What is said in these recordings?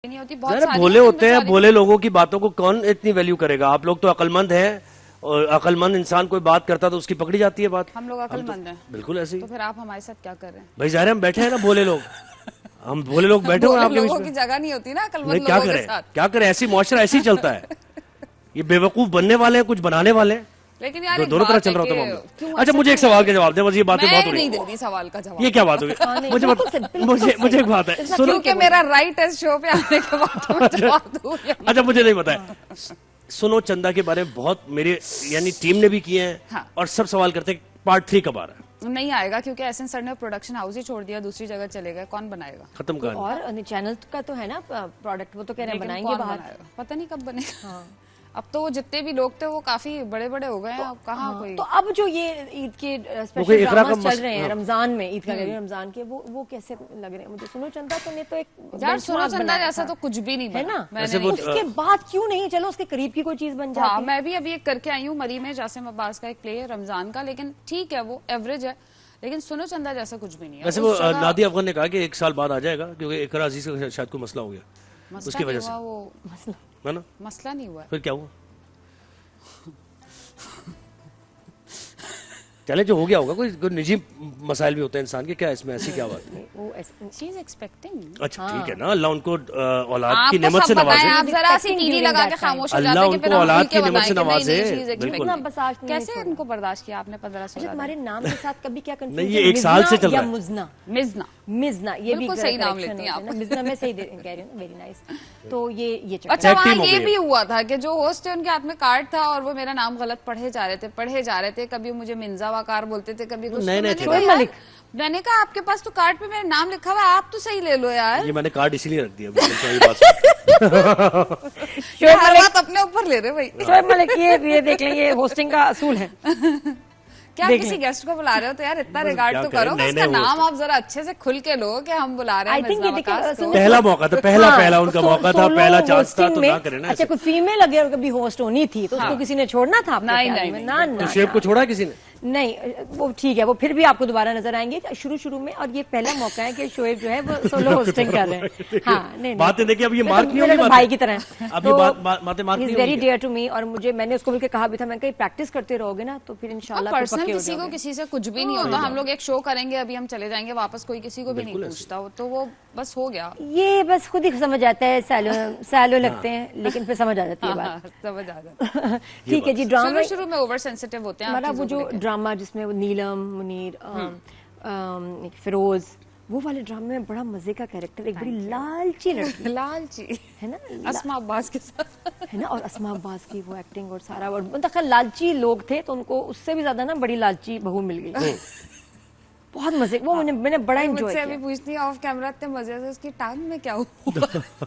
नहीं होती। बहुत सारी भोले होते हैं, भोले लोगों की बातों को कौन इतनी वैल्यू करेगा। आप लोग तो अकलमंद हैं, और अकलमंद इंसान कोई बात करता तो उसकी पकड़ी जाती है बात। हम लोग अकलमंद हैं, बिल्कुल ऐसे ही। तो फिर आप हमारे साथ क्या कर रहे हैं भाई ज़ाहिर है हम बैठे हैं ना भोले लोग, हम भोले लोग बैठे हुए हैं आपके बीच लोगों में। की जगह नहीं होती ना अकलमंद नहीं, क्या लोगों के करें साथ। क्या करें, ऐसी मुआशरा ऐसे ही चलता है। ये बेवकूफ बनने वाले हैं, कुछ बनाने वाले हैं, लेकिन यार एक दोनों तरह बात चल है रहा होता कि है क्यों मामला। अच्छा ऐसा मुझे एक क्यों सवाल का जवाब दे, बस ये बातें बहुत हो मैं रही नहीं हैं। देती सवाल का जवाब। ये क्या बात होगी, मुझे एक बात है, सुनो। क्योंकि मेरा राइट है शो पे आने के बाद मैं जवाब दूं। अच्छा मुझे नहीं पता है, सुनो चंदा के बारे में बहुत मेरे यानी टीम ने भी किए हैं। हाँ। और सब सवाल करते हैं पार्ट 3 कब आ रहा है। नहीं आएगा क्योंकि एसएन सर ने प्रोडक्शन हाउस ही छोड़ दिया, दूसरी जगह चले गए, कौन बनाएगा। खत्म कर। और चैनल का तो है ना प्रोडक्ट, वो तो कह रहे हैं लेकिन बनाएंगे कौन बाहर। बनाएगा? पता नहीं कब बनेगा। अब तो वो जितने भी लोग थे वो काफी बड़े बड़े हो गए हैं, अब कहाँ कोई। तो अब जो ये ईद के कोई स्पेशल इकरा का ड्रामास चल रहे हैं हाँ। रमजान में, ईद का कह रही हूं, रमजान के, वो कैसे लग रहे हैं मुझे। सुनो चंदा तो ने तो एक यार सुनो benchmark चंदा बनाया जैसा था, तो कुछ भी नहीं है बना। ना। मैंने वैसे नहीं वो- देखा। उसके बाद क्यों नहीं, चलो उसके करीब की कोई चीज बन हाँ जाती है। मैं भी अभी एक करके आई हूँ मरी में, जासिम अब्बास का एक प्ले है रमजान का, लेकिन ठीक है वो एवरेज है, लेकिन सुनो चंदा जैसा कुछ भी नहीं है। वैसे वो नादिया अफगान ने कहा कि 1 साल बाद आ जाएगा, क्योंकि इकरा अजीज का शायद कोई मसला हो गया उसकी वजह से, वो है ना। मसला नहीं हुआ है। फिर क्या हुआ, चले जो हो गया होगा, कोई निजी मसाइल भी होते हैं इंसान के, क्या इसमें ऐसी क्या बात है। वो ऐसे- She is expecting। अच्छा ठीक है ना, अल्लाह उनको औलाद की आपको नेमत से सब बताएं, नवाजे। आप जरा सी टीवी लगा के खामोश हो जाते अल्लाह हैं कि उनको फिर हम औलाद खुल के की नेमत से बताएं कि नवाजे, नहीं, she is expecting। बिल्कुल। इतना बर्दाश्त नहीं कैसे छोड़ा। इनको बर्दाश्त किया आपने 15 अच्छा सोलह तुम्हारे नाम के साथ कभी क्या नहीं, कंफ्यूजन, ये 1 साल से चल रहा या है। मुजना, मिजना। मिजना, ये भी बिल्कुल सही नाम correction लेती हैं होता है आप। ना। मिजना मैं सही कह रही हूँ, वेरी नाइस। तो ये चक्कर अच्छा Tag वहाँ team हो ये गई भी हुआ था कि जो होस्ट है उनके हाथ में कार्ड था और वो मेरा नाम गलत पढ़े जा रहे थे, कभी मुझे मिंजा वकार बोलते थे, कभी कुछ। नए-नए तो थे। मैंने कहा, मलिक। मैंने कहा आपके पास तो कार्ड पे मेरा नाम लिखा हुआ है, आप तो सही ले लो यार। ये मैंने कार्ड इसीलिए रख दिया, बिल्कुल ये बात। ये हर बात अपने ऊपर ले रहे भाई। शोएब मलिक, ये देख लें, ये होस्टिंग का असूल है। क्या किसी गेस्ट को बुला रहे हो तो यार इतना रिगार्ड क्या तो करें, करो, नए-नए उसका नाम होस्ट। आप जरा अच्छे से खुल के लो कि हम बुला रहे हैं I think मिर्जा ये देखिए, वकास को। सुनो- पहला मौका था, पहला उनका मौका था, पहला चांस था, तो ना करें ना अच्छा ऐसे। कोई फीमेल अगर कभी होस्ट होनी थी तो उसको किसी ने छोड़ना था अपने नहीं, ख्याल नहीं, में? नहीं, ना ना तो शेब को छोड़ा किसी ने। नहीं, वो ठीक है, वो फिर भी आपको दोबारा नजर आएंगे शुरू में, और ये पहला मौका है कि शोएब जो है वो सोलो होस्टिंग कर रहे हैं। हाँ, नहीं बातें देखिए, अब ये मैं मार्क तो- नहीं मेरे होगी तो बातें। भाई की तरह है। अब ये बातें मार्क नहीं वेरी होगी डियर टू मी, और मैंने उसको बोल के कहा भी था, मैं कहीं प्रैक्टिस करते रहोगे ना तो फिर इंशाल्लाह फिर पर्सनल पक्के हो किसी को जाओगे। किसी से कुछ भी नहीं होता। हम लोग एक शो करेंगे, अभी हम चले जाएंगे वापस, कोई किसी को भी नहीं पूछता, तो वो बस हो गया। ये बस खुद ही समझ आता है, सैलो लगते हैं, लेकिन फिर समझ आ जाती है बात। हाँ, समझ आ जाता। ठीक है जी, ड्रामा शुरू में ओवर सेंसिटिव होते हैं आप हमारा वो चीज़ों जो को लेके। ड्रामा जिसमें वो नीलम मुनीर फिरोज, वो वाले ड्रामे में बड़ा मजे का कैरेक्टर, एक बड़ी लालची लड़की लालची है ना, अस्मा अब्बास के साथ। है ना, और अस्मा अब्बास की वो एक्टिंग और सारा, और मतलब खैर लालची लोग थे तो उनको उससे भी ज्यादा ना बड़ी लालची बहू मिल गई। बहुत मजे, वो मैंने बड़ा एंजॉय मुझसे किया। अभी पूछती है ऑफ कैमरा, इतने मजे से उसकी टांग में क्या हुआ।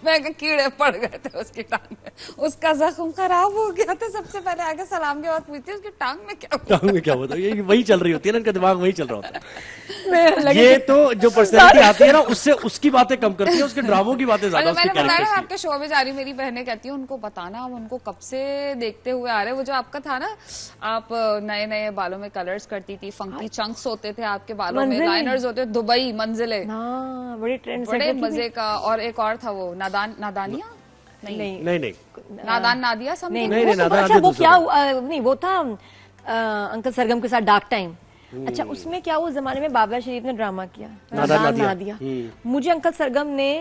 मैं कहा, कीड़े पड़ गए थे उसकी टांग में, उसका जख्म खराब हो गया था। सबसे पहले आगे सलाम के बाद पूछती है उसकी टांग में क्या हुआ। टांग में क्या होता है, ये वही चल रही होती है ना, इनका दिमाग वही चल रहा होता है। लगे ये तो जो पर्सनैलिटी आती है ना, उससे उसकी बातें कम करती है, उसके ड्रामों की बातें ज्यादा, मतलब उसके मैंने बताया कैरेक्टर्स की। आपके शो में जा रही मेरी बहनें कहती हैं उनको बताना, हम उनको कब से देखते हुए आ रहे हैं। वो जो आपका था ना, आप नए नए बालों में कलर्स करती थी, फंकी चंक्स होते थे आपके बालों में, मंजिलें। लाइनर्स होते, दुबई मंजिले, हाँ, बड़ी ट्रेंड बड़े मजे का। और एक और था वो नादानिया नहीं, नहीं नादान नादिया समथिंग। नहीं, वो तो नादान अच्छा, नादिया वो दूसरा क्या नहीं, वो था अंकल सरगम के साथ डार्क टाइम। अच्छा, उसमें क्या उस जमाने में बाबा शरीफ ने ड्रामा किया, नादान नादिया। मुझे अंकल सरगम ने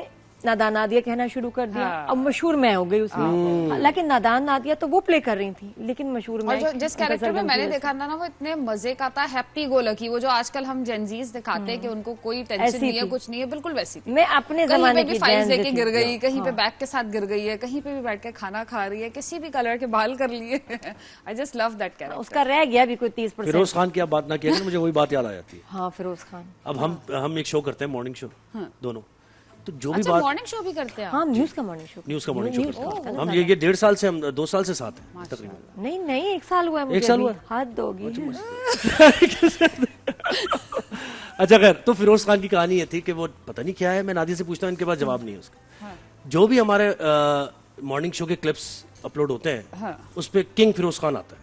नादान नादिया कहना शुरू कर दिया, अब मशहूर मैं हो गई उसमें। हालांकि नादान नादिया तो वो प्ले कर रही थी, लेकिन मशहूर और मैं। जो जिस अंकल कैरेक्टर में सरगम मैंने की देखा था ना, वो इतने मजे का था, हैप्पी गो लकी। वो जो आजकल हम जेनजीज दिखाते हैं कि उनको कोई टेंशन ऐसी नहीं है, थी। कुछ नहीं है, बिल्कुल वैसी थी। मैं अपने कहीं जमाने पे की भी फाइल्स Gen Z लेके थी। गिर गई, कहीं पे बैग के साथ गिर गई है, कहीं पे भी बैठ के खाना खा रही है, किसी भी कलर के बाल कर लिए। I just love that character. उसका रह गया भी कोई 30%। फिरोज खान की आप बात ना किया करें, मुझे वही बात याद आ जाती है। हाँ, फिरोज खान। अब हम एक शो करते हैं, मॉर्निंग शो दोनों, तो जो भी अच्छा, बात मॉर्निंग शो भी करते हैं आप? हाँ, न्यूज का मॉर्निंग शो। न्यूज का मॉर्निंग शो करते हैं हम। ये 1.5 साल से, हम 2 साल से साथ हैं तकरीबन। नहीं नहीं, 1 साल हुआ है मुझे। 1 साल अभी। हुआ? हाथ दोगी। अच्छा खैर, तो फिरोज खान की कहानी ये थी कि वो पता नहीं क्या है, मैं नादिया से पूछता हूँ, इनके पास जवाब नहीं है उसका। जो भी हमारे मॉर्निंग शो के क्लिप्स अपलोड होते हैं, उस पे किंग फिरोज खान आता है।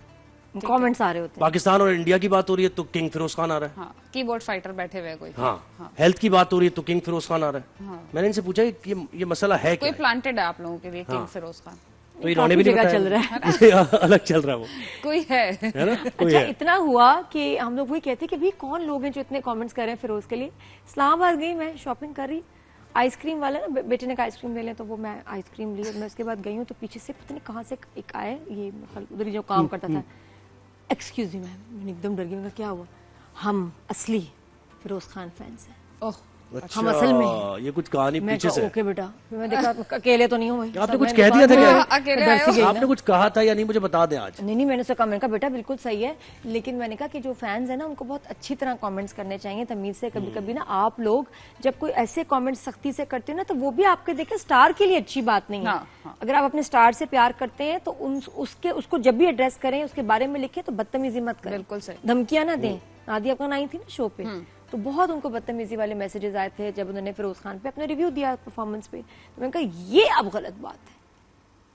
कमेंट्स आ रहे होते हैं। पाकिस्तान और इंडिया की बात हो रही है तो किंग फिरोज खान आ रहा है। हाँ, कीबोर्ड फाइटर बैठे हुए हैं कोई। हाँ, हेल्थ की बात हो रही है तो किंग फिरोज खान आ रहा है। मैंने इनसे पूछा कि ये मसला है कोई क्या? प्लांटेड है आप लोगों के लिए किंग फिरोज खान? तो इन्होंने भी नहीं जगह बताया। चल रहा है। अलग चल रहा है वो, कोई है? है ना? कोई अच्छा, है। इतना हुआ कि हम लोग वही कहते हैं कि भाई कौन लोग हैं जो इतने कमेंट्स कर रहे हैं फिरोज के लिए। इस्लामाबाद गई मैं, शॉपिंग कर रही, आइसक्रीम वाला ना बेटे ने कहा आइसक्रीम ले लें, तो वो मैं आइसक्रीम ली और मैं उसके बाद गई हूँ तो पीछे से पता नहीं कहाँ से एक आए, ये उधर ही जो काम करता था, एक्सक्यूज मी मैम, मैंने एकदम डर गई, मैंने कहा क्या हुआ? हम असली फिरोज खान फैंस हैं, ओह, अच्छा, हम असल में हैं। ये कुछ कहानी मैं पीछे कहा से। ओके बेटा, फिर मैं देखा अकेले तो नहीं हूँ भाई। आपने सब कुछ मैं कह दिया था दुकान क्या? में अकेले डर आए सी हो? गई ना। आपने कुछ कहा था या नहीं, मुझे बता दें आज। नहीं मैंने उससे कहा, मैंने कहा बेटा बिल्कुल सही है, लेकिन मैंने कहा कि जो फैंस है ना उनको बहुत अच्छी तरह कमेंट्स करने चाहिए तमीज से। कभी कभी ना आप लोग जब कोई ऐसे कमेंट्स सख्ती से करते हो ना, तो वो भी आपके देखे स्टार के लिए अच्छी बात नहीं है। हाँ। अगर आप अपने स्टार से प्यार करते हैं तो उसको जब भी एड्रेस करें, उसके बारे में लिखें तो बदतमीजी मत करें, बिल्कुल सही। धमकियां ना दें। नादिया खान आई थी ना शो पे, तो बहुत उनको बदतमीजी वाले मैसेजेस आए थे जब उन्होंने फिरोज खान पे अपने रिव्यू दिया परफॉर्मेंस पे। तो मैंने कहा ये अब गलत बात है,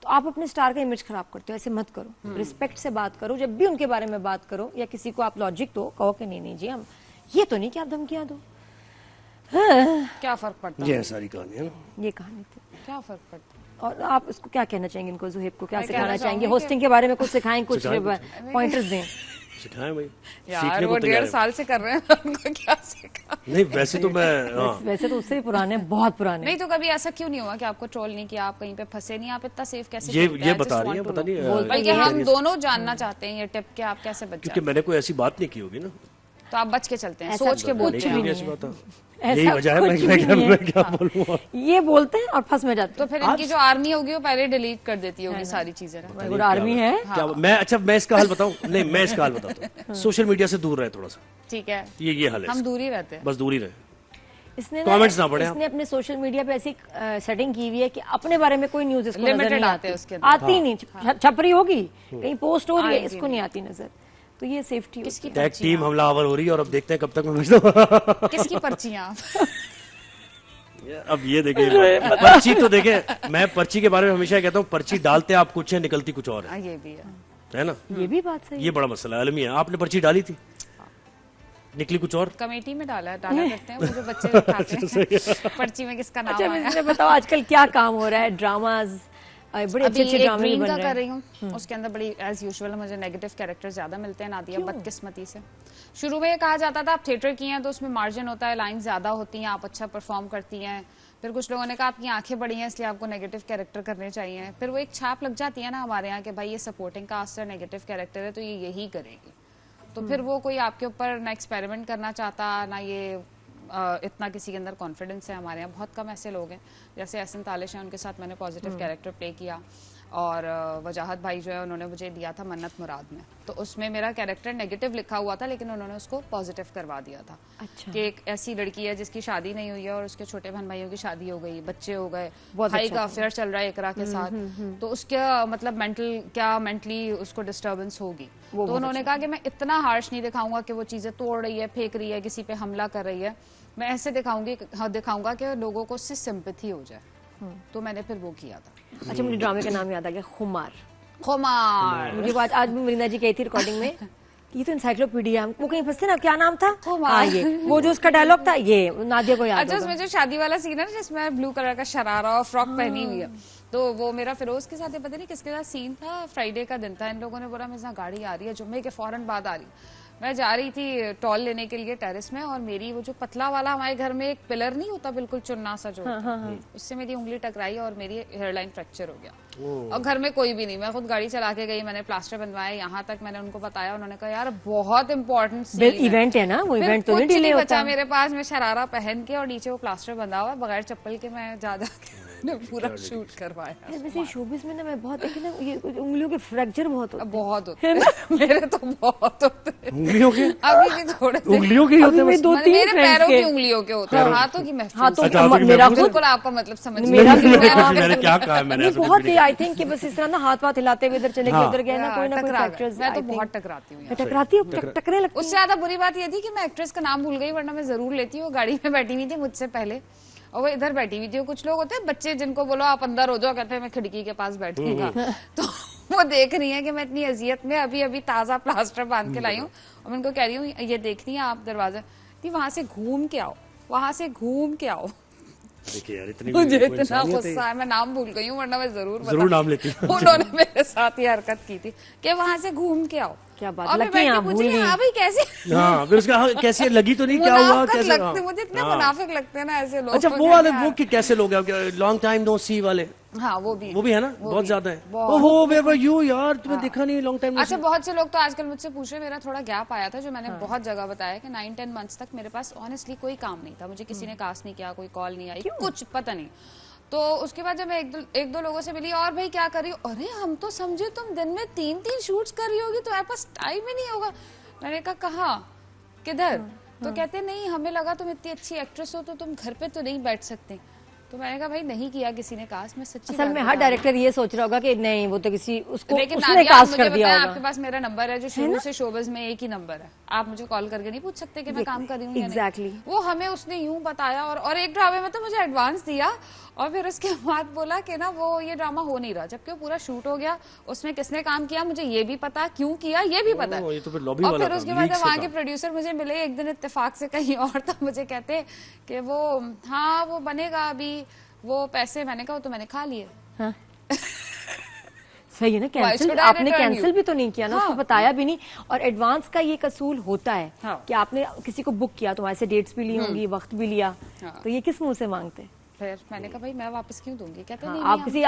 तो आप अपने स्टार का इमेज खराब करते हो, ऐसे मत करो। रिस्पेक्ट से बात करो, जब भी उनके बारे में बात करो या किसी को आप लॉजिक दो, कहो कि नहीं जी हम ये तो नहीं कि आप धमकियां दो। क्या फर्क पड़ता ये है? सारी कहानी है ना। ये कहानी थी। क्या फर्क पड़ता है? और आप इसको क्या कहना चाहेंगे, इनको जुहेब को क्या मैं सिखाना कहना चाहेंगे? चाहूंगी होस्टिंग के बारे में कुछ सिखाएं, कुछ पॉइंटर्स दें। सिखाएं भाई, यार सीखने वो को तैयार 1.5 है। साल से कर रहे हैं, उनको क्या सिखा? नहीं वैसे तो मैं हाँ। वैसे तो उससे भी पुराने, बहुत पुराने। नहीं तो कभी ऐसा क्यों नहीं हुआ कि आपको ट्रोल नहीं किया, आप कहीं पे फंसे नहीं, आप इतना सेफ कैसे ये खेलते हैं? I बता just रही है, want to पता know। नहीं बल्कि हम दोनों जानना चाहते हैं ये टिप कि आप कैसे बच क्योंकि जाते मैंने कोई ऐसी बात नहीं की होगी ना। हैं। तो आप बच के चलते हैं, ऐसा सोच के कुछ बोलते भी हैं। नहीं ऐसी बात है। ऐसा यही वजह है कुछ भी नहीं मैं है। क्या बोलूँ। ये बोलते हैं और फंस में जाते तो फिर इनकी जो आर्मी होगी वो पहले डिलीट कर देती होगी सारी चीजें ना। हैं। आर्मी है। क्या मैं अच्छा मैं इसका हल बताऊं? नहीं मैं इसका हल बताता हूँ, सोशल मीडिया से दूर रहे थोड़ा सा, ठीक है, ये हल है हम इसका। दूर ही रहते हैं। बस दूर ही रहे। इसने Comments ना पढ़ें आप। इसने अपने सोशल मीडिया पे ऐसी सेटिंग की हुई है कि अपने बारे में कोई न्यूज इसको नजर Limited नहीं आते हैं आती, उसके अंदर। आती नहीं, छपरी होगी कहीं पोस्ट हो रही है, आएगी इसको नहीं आती नजर। तो ये सेफ्टी किसकी टैग पर्चियां? टीम हमलावर हो रही है और अब देखते हैं कब तक मैं बचता किसकी पर्चियां? हूँ। अब ये देखिए पर्ची तो देखे, मैं पर्ची के बारे में हमेशा कहता हूँ, पर्ची डालते आप कुछ है, निकलती कुछ और हाँ, ये भी है। है ना? ये भी बात सही ये बड़ा मसला है। अलमी है, आपने पर्ची डाली थी, निकली कुछ और। कमेटी में डाला करते हैं वो जो बच्चे खाते हैं पर्ची में किसका नाम अच्छा आया। मुझे बताओ आजकल क्या काम हो रहा है? ड्रामाज, बड़े अच्छे अभी अच्छे एक ड्रामे भी ड्रीम बन का रहे कर हैं। रही हूँ, उसके अंदर बड़ी एज यूजुअल मुझे नेगेटिव कैरेक्टर ज्यादा मिलते हैं नादिया, बदकिस्मती से। शुरू में ये कहा जाता था आप थिएटर की हैं तो उसमें मार्जिन होता है, लाइन ज्यादा होती हैं, आप अच्छा परफॉर्म करती हैं। फिर कुछ लोगों ने कहा आपकी आंखें बड़ी हैं इसलिए आपको नेगेटिव कैरेक्टर करने चाहिए। फिर वो एक छाप लग जाती है ना हमारे यहाँ कि भाई ये सपोर्टिंग कास्ट है, नेगेटिव कैरेक्टर है तो ये यही करेगी। तो फिर वो कोई आपके ऊपर ना एक्सपेरिमेंट करना चाहता, ना ये इतना किसी के अंदर कॉन्फिडेंस है। हमारे यहाँ बहुत कम ऐसे लोग हैं, जैसे एहसन तालिश है, उनके साथ मैंने पॉजिटिव कैरेक्टर प्ले किया। और वजाहत भाई जो है उन्होंने मुझे दिया था मन्नत मुराद में, तो उसमें मेरा कैरेक्टर नेगेटिव लिखा हुआ था लेकिन उन्होंने उसको पॉजिटिव करवा दिया था। अच्छा। कि एक ऐसी लड़की है जिसकी शादी नहीं हुई है और उसके छोटे बहन भाइयों की शादी हो गई, बच्चे हो गए, बहुत भाई अच्छा का अफेयर चल रहा है इकरा के साथ, तो उसका मतलब मेंटली उसको डिस्टर्बेंस होगी। तो उन्होंने कहा कि मैं इतना हार्श नहीं दिखाऊंगा कि वो चीजें तोड़ रही है, फेंक रही है, किसी पे हमला कर रही है, मैं ऐसे दिखाऊंगा कि लोगों को उससे सिंपैथी हो जाए। तो मैंने फिर वो किया था। अच्छा मुझे ड्रामे का नाम याद आ गया, खुमार। खुमार। मुझे वो आज भी मरीना जी कही थी रिकॉर्डिंग में कि ये तो इंसाइक्लोपीडिया, वो कहीं फंसते ना, क्या नाम था? खुमार। हाँ ये वो जो उसका डायलॉग था, ये नादिया को याद अच्छा होगा। उसमें जो शादी वाला सीन है ना जिसमें ब्लू कलर का शरारा और फ्रॉक पहनी हुई है, तो वो मेरा फिरोज के साथ, पता नहीं किसके साथ सीन था, फ्राइडे का दिन था। इन लोगों ने बोला मेरे साथ गाड़ी आ रही है, जुम्मे के फौरन बाद आ रही। मैं जा रही थी टॉल लेने के लिए टेरेस में, और मेरी वो जो पतला वाला हमारे घर में एक पिलर नहीं होता बिल्कुल चुन्ना सा जो उससे मेरी उंगली टकराई और मेरी हेयरलाइन फ्रैक्चर हो गया। और घर में कोई भी नहीं, मैं खुद गाड़ी चला के गई, मैंने प्लास्टर बनवाया। यहाँ तक मैंने उनको बताया, उन्होंने कहा यार बहुत इंपॉर्टेंट इवेंट है ना वो, इवेंट तो नहीं डिले होता। बचा मेरे पास, मैं शरारा पहन के और नीचे वो प्लास्टर बंधा हुआ बगैर चप्पल के, मैं जा के पूरा शूट करवाया। वैसे शोबिस में ना मैं बहुत देखी ना, ये उंगलियों के फ्रैक्चर बहुत होते हैं। बहुत होते हैं मेरे तो बहुत होते हैं। उंगलियों के अभी भी थोड़े उंगलियों के ही होते हैं अभी बस। दो तीन मेरे फ्रेंड्स पैरों के की उंगलियों के होते हैं, हाथों की महफूज। हाथों अच्छा, हाथों की मेरा महफूज। खुद बिल्कुल आपका मतलब समझ मेरा भी मैंने क्या कहा है? मैंने ऐसा बहुत कुछ भी आई थिंक कि बस इस तरह ना हाथ वाथ हिलाते हुए इधर चले गए, उधर गए ना, कोई ना कोई फ्रैक्चर्स। मैं तो बहुत टकराती हूँ। टकराती हूँ, टकरे लगती उससे ज्यादा बुरी बात ये थी कि मैं एक्ट्रेस का नाम भूल गई, वरना मैं जरूर लेती हूँ। गाड़ी में बैठी हुई थी मुझसे पहले और वो इधर बैठी हुई थी। कुछ लोग होते हैं बच्चे जिनको बोलो आप अंदर हो जाओ, कहते हैं मैं खिड़की के पास बैठूंगा, तो वो देख रही है कि मैं इतनी अजियत में अभी अभी ताजा प्लास्टर बांध के लाई हूँ, और मैं उनको कह रही हूँ ये देख रही हैं आप दरवाजा, वहां से घूम के आओ, वहां से घूम के आओ। देखिए यार, इतनी मुझे कोई इतना इंसानियत है। गुस्सा है, मैं नाम भूल गई हूँ वरना मैं जरूर नाम लेती हूँ। उन्होंने मेरे साथ ये हरकत की थी कि वहां से घूम के आओ। क्या बात, और मैं लकी बैठ के आप पूछ भूल रही हूँ, गई। हाँ भाई कैसे हाँ, फिर उसका हाँ, कैसे लगी तो नहीं, क्या हुआ, मुनाफिक कैसे लगते, हाँ। मुझे इतने हाँ। मुनाफिक लगते हैं ना ऐसे लोग। अच्छा, वो वाले वो कैसे लोग हैं, लॉन्ग टाइम नो सी वाले, हाँ वो भी है ना, बहुत ज्यादा है। बहुत। ओहो, वेयर वर यू यार, तुम्हें दिखा नहीं लॉन्ग टाइम। अच्छा, बहुत से लोग तो आजकल मुझसे पूछ रहे, मेरा थोड़ा गैप आया था जो मैंने बहुत जगह बताया कि 9-10 मंथ्स तक मेरे पास ऑनेस्टली कोई काम नहीं था, मुझे किसी ने कास्ट नहीं किया, कोई कॉल नहीं आई, कुछ पता नहीं। तो उसके बाद जब मैं एक दो लोगों से मिली, और भाई क्या कर रही हो, अरे हम तो समझे तुम दिन में 3-3 शूट्स कर रही होगी, तुम्हारे पास टाइम ही नहीं होगा। मैंने कहा कहाँ, किधर? तो कहते नहीं, हमें लगा तुम इतनी अच्छी एक्ट्रेस हो तो तुम घर पे तो नहीं बैठ सकते। तो मैंने कहा भाई नहीं किया किसी ने कास्ट, मैं सच्ची असल में बात हर बता डायरेक्टर ये सोच रहा होगा कि नहीं वो तो किसी उसको लेकिन उसने नादिया, कास्ट मुझे कर दिया बताया, होगा। आपके पास मेरा नंबर है जो शुरू से शोबिज में एक ही नंबर है, आप मुझे कॉल करके नहीं पूछ सकते कि मैं काम कर रही हूँ या नहीं। Exactly. वो हमें उसने यूं बताया, और एक ड्रामे में तो मुझे एडवांस दिया, और फिर उसके बाद बोला कि ना वो ये ड्रामा हो नहीं रहा, जबकि वो पूरा शूट हो गया, उसमें किसने काम किया मुझे ये भी पता, क्यों किया ये भी पता है। ये तो फिर लॉबी और वाला फिर था, उसके बाद leaks जब वहाँ का के प्रोड्यूसर मुझे मिले एक दिन इत्तेफाक से कहीं और, तो मुझे कहते कि वो हाँ वो बनेगा अभी, वो पैसे, मैंने कहा वो तो मैंने खा लिए। हाँ। सही है ना, Why कैंसिल should I आपने return कैंसिल you? भी तो नहीं किया ना, उसको बताया भी नहीं। और एडवांस का ये कसूल होता है हाँ। कि आपने किसी को बुक किया, तुम्हारे से डेट्स भी ली होंगी, वक्त भी लिया, हाँ। तो ये किस मुंह से मांगते? फिर मैंने कहा भाई मैं वापस क्यों दूंगी, कहते हाँ, नहीं आप हम- किसी